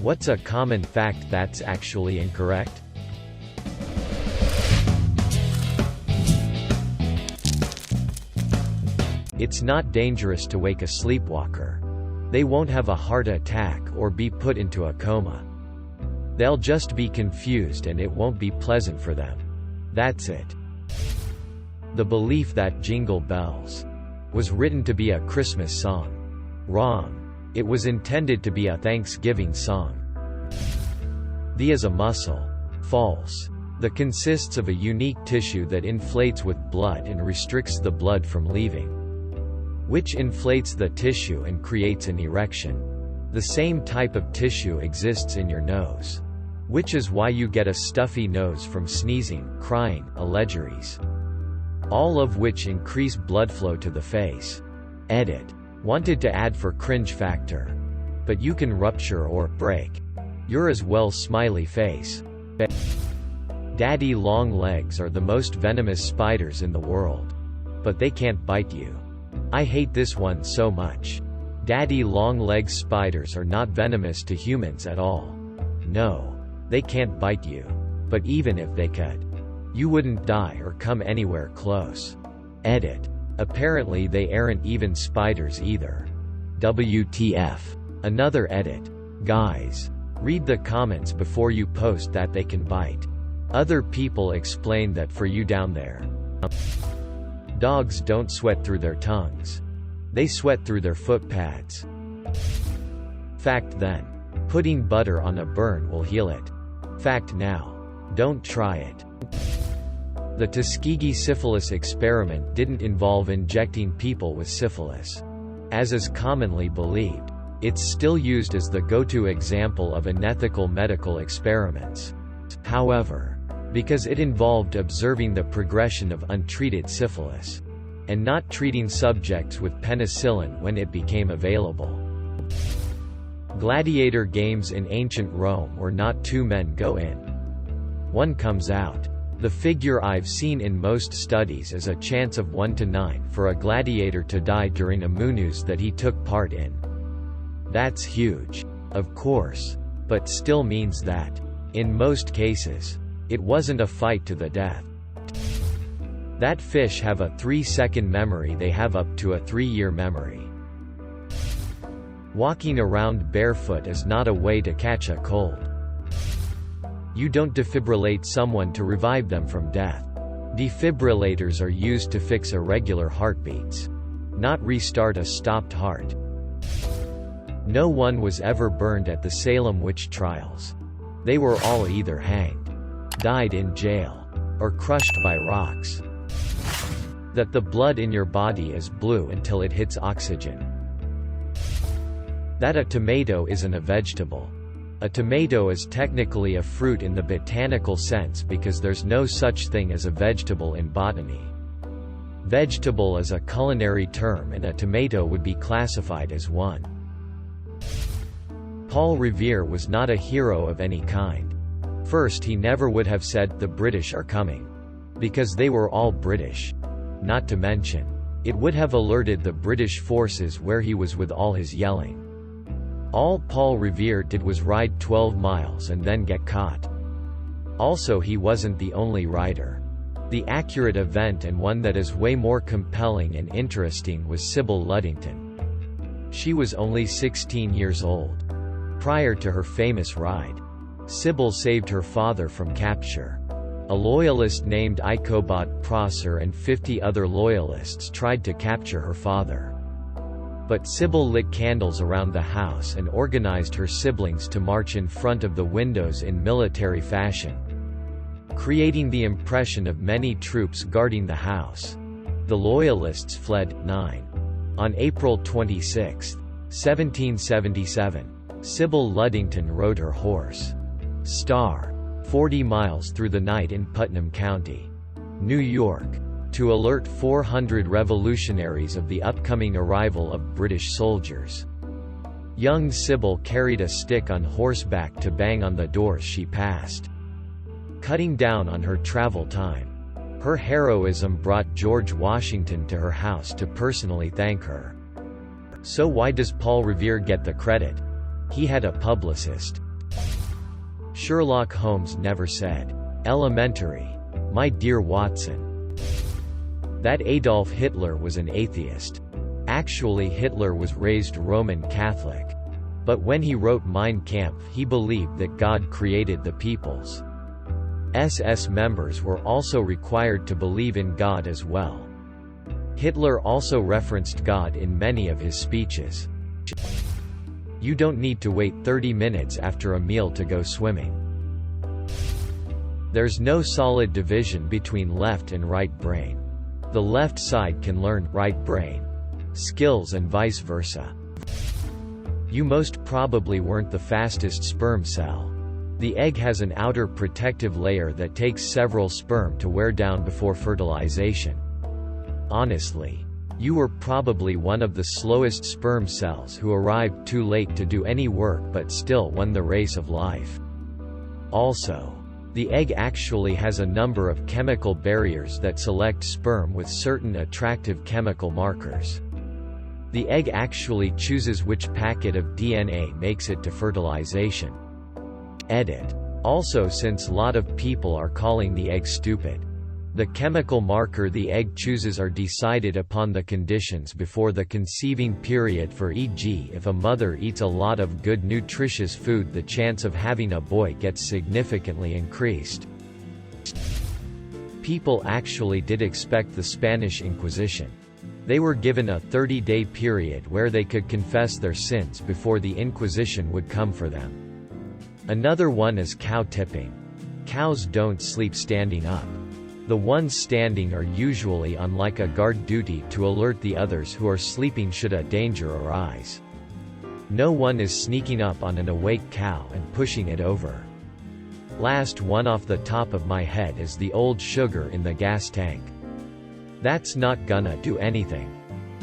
What's a common fact that's actually incorrect? It's not dangerous to wake a sleepwalker. They won't have a heart attack or be put into a coma. They'll just be confused and it won't be pleasant for them. That's it. The belief that Jingle Bells was written to be a Christmas song. Wrong. It was intended to be a Thanksgiving song. The is a muscle. False. The consists of a unique tissue that inflates with blood and restricts the blood from leaving, which inflates the tissue and creates an erection. The same type of tissue exists in your nose, which is why you get a stuffy nose from sneezing, crying, allergies, all of which increase blood flow to the face. Edit. Wanted to add for cringe factor. But you can rupture or break your as well smiley face. Daddy long legs are the most venomous spiders in the world. But they can't bite you. I hate this one so much. Daddy long-legged spiders are not venomous to humans at all. No. They can't bite you. But even if they could, you wouldn't die or come anywhere close. Edit. Apparently they aren't even spiders either. WTF. Another edit. Guys, read the comments before you post that they can bite. Other people explain that for you down there. Dogs don't sweat through their tongues. They sweat through their foot pads. Fact then. Putting butter on a burn will heal it. Fact now. Don't try it. The Tuskegee syphilis experiment didn't involve injecting people with syphilis, as is commonly believed. It's still used as the go-to example of unethical medical experiments. However, because it involved observing the progression of untreated syphilis, and not treating subjects with penicillin when it became available. Gladiator games in ancient Rome were not two men go in, one comes out. The figure I've seen in most studies is a chance of 1 to 9 for a gladiator to die during a munus that he took part in. That's huge, of course, but still means that, in most cases, it wasn't a fight to the death. That fish have a 3-second memory, they have up to a 3-year memory. Walking around barefoot is not a way to catch a cold. You don't defibrillate someone to revive them from death. Defibrillators are used to fix irregular heartbeats, not restart a stopped heart. No one was ever burned at the Salem witch trials. They were all either hanged, died in jail, or crushed by rocks. That the blood in your body is blue until it hits oxygen. That a tomato isn't a vegetable. A tomato is technically a fruit in the botanical sense because there's no such thing as a vegetable in botany. Vegetable is a culinary term and a tomato would be classified as one. Paul Revere was not a hero of any kind. First, he never would have said, "The British are coming," because they were all British. Not to mention, it would have alerted the British forces where he was with all his yelling. All Paul Revere did was ride 12 miles and then get caught. Also, he wasn't the only rider. The accurate event, and one that is way more compelling and interesting, was Sybil Ludington. She was only 16 years old. Prior to her famous ride, Sybil saved her father from capture. A loyalist named Ichabod Prosser and 50 other loyalists tried to capture her father. But Sybil lit candles around the house and organized her siblings to march in front of the windows in military fashion, creating the impression of many troops guarding the house. The Loyalists fled. 9. On April 26, 1777, Sybil Ludington rode her horse, Star, 40 miles through the night in Putnam County, New York, to alert 400 revolutionaries of the upcoming arrival of British soldiers. Young Sybil carried a stick on horseback to bang on the doors she passed, cutting down on her travel time. Her heroism brought George Washington to her house to personally thank her. So why does Paul Revere get the credit? He had a publicist. Sherlock Holmes never said, "Elementary, my dear Watson," that Adolf Hitler was an atheist. Actually, Hitler was raised Roman Catholic. But when he wrote Mein Kampf, he believed that God created the peoples. SS members were also required to believe in God as well. Hitler also referenced God in many of his speeches. You don't need to wait 30 minutes after a meal to go swimming. There's no solid division between left and right brain. The left side can learn right brain skills and vice versa. You most probably weren't the fastest sperm cell. The egg has an outer protective layer that takes several sperm to wear down before fertilization. Honestly, you were probably one of the slowest sperm cells who arrived too late to do any work but still won the race of life. Also, the egg actually has a number of chemical barriers that select sperm with certain attractive chemical markers. The egg actually chooses which packet of DNA makes it to fertilization. Edit. Also, since lot of people are calling the egg stupid, the chemical marker the egg chooses are decided upon the conditions before the conceiving period. For e.g., if a mother eats a lot of good nutritious food, the chance of having a boy gets significantly increased. People actually did expect the Spanish Inquisition. They were given a 30-day period where they could confess their sins before the Inquisition would come for them. Another one is cow tipping. Cows don't sleep standing up. The ones standing are usually on like a guard duty to alert the others who are sleeping should a danger arise. No one is sneaking up on an awake cow and pushing it over. Last one off the top of my head is the old sugar in the gas tank. That's not gonna do anything.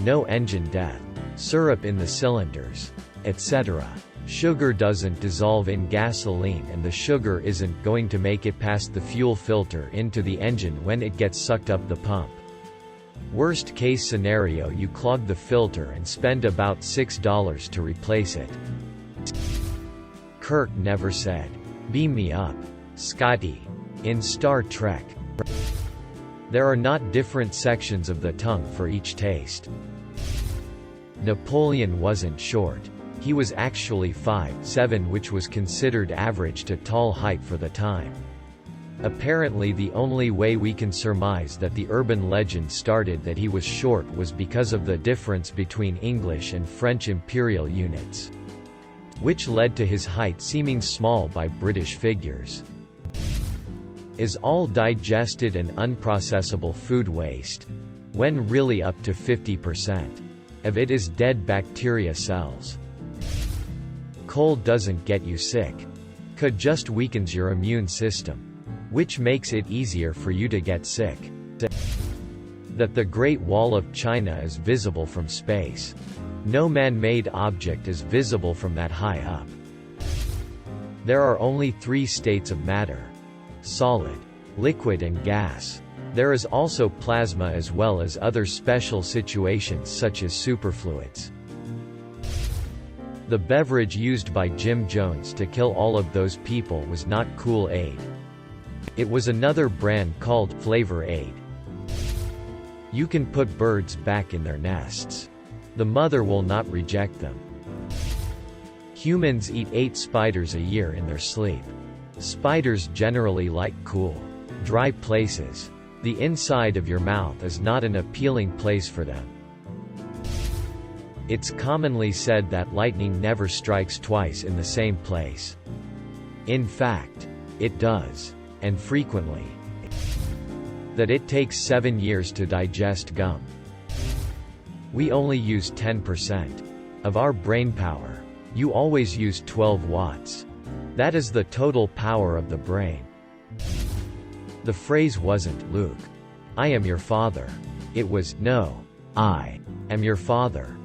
No engine death. Syrup in the cylinders, etc. Sugar doesn't dissolve in gasoline, and the sugar isn't going to make it past the fuel filter into the engine when it gets sucked up the pump. Worst case scenario, you clog the filter and spend about $6 to replace it. Kirk never said, "Beam me up, Scotty," in Star Trek. There are not different sections of the tongue for each taste. Napoleon wasn't short. He was actually 5'7", which was considered average to tall height for the time. Apparently, the only way we can surmise that the urban legend started that he was short was because of the difference between English and French imperial units, which led to his height seeming small by British figures. Is all digested and unprocessable food waste? When really up to 50% of it is dead bacteria cells. Cold doesn't get you sick. It just weakens your immune system, which makes it easier for you to get sick. That the Great Wall of China is visible from space. No man-made object is visible from that high up. There are only 3 states of matter: solid, liquid and gas. There is also plasma as well as other special situations such as superfluids. The beverage used by Jim Jones to kill all of those people was not Kool-Aid. It was another brand called Flavor Aid. You can put birds back in their nests. The mother will not reject them. Humans eat 8 spiders a year in their sleep. Spiders generally like cool, dry places. The inside of your mouth is not an appealing place for them. It's commonly said that lightning never strikes twice in the same place. In fact, it does, and frequently. That it takes 7 years to digest gum. We only use 10% of our brain power. You always use 12 watts. That is the total power of the brain. The phrase wasn't, "Luke, I am your father." It was, "No, I am your father."